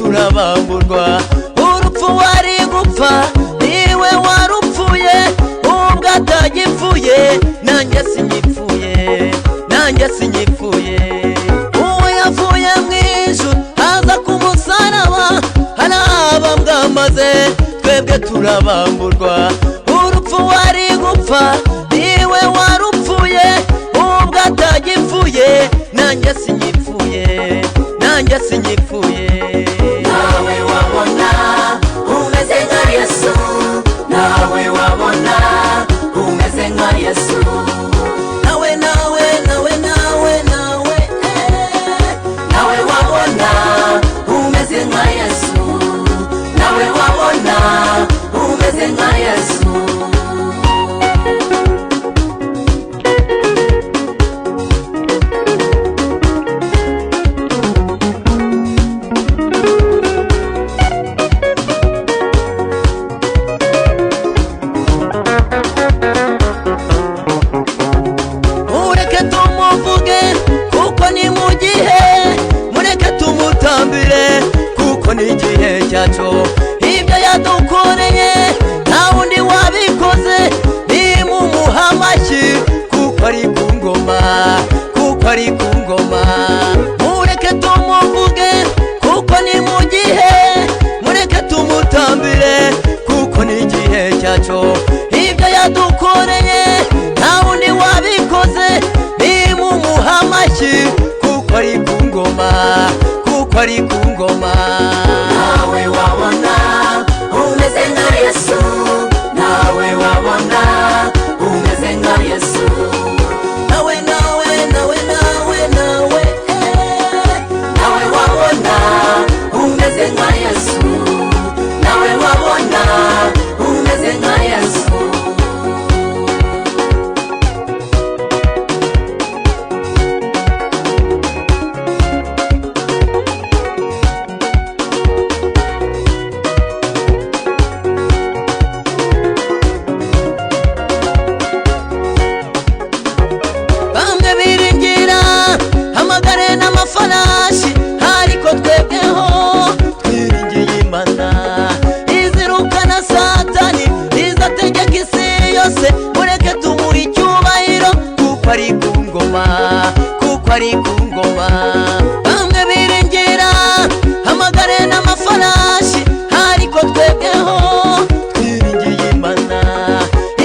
turabamburwa urupfu wari gupfa niwe warupfuye ubwo atagipfuye nanjye sinyipfuye uwo yavuye mw'ijuru aza ku musaraba harabambwa maze twebwe turabamburwa urupfu wari gupfa niwe warupfuye ubwo atagipfuye nanjye sinyipfuye nawe wabona umeze nka Yesu nawe wabona umeze nka Yesu nawe wabona umeze nka Yesu nawe wabona umeze nka Yesu mureke tumuvuge kuko ni mu gihe mureke tumutambire kuko ni igihe cyacu ibyo yadukoreye nta wundi wabikoze nimumuha amashyi kuko ari ku ngoma mureke tumuvuge kuko ni mu gihe mureke tumutambire kuko ni igihe cyacu ibyo yadukoreye nta wundi wabikoze nimumuha amashyi kuko ari ku ngoma nawe wabona umeze nka Yesu nawe wabona umeze nka Yesu nawe wabona umeze nka Yesu nawe wabona umeze nka Yesu bamwe biringira amagare n'amafarashi ariko twebweho twiringiye Imana izirukana Satani izategeka isi yose mureke tumuhe icyubahiro kuko ari ku ngoma bamwe biringira amagare n'amafarashi ariko twebweho twiringiye Imana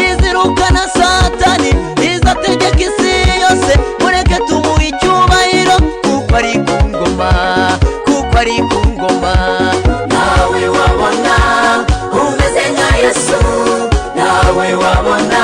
izirukana Satani izategeka isi yose mureke tumuhe icyubahiro kuko ari ku ngoma nawe wabona umeze nka Yesu nawe wabona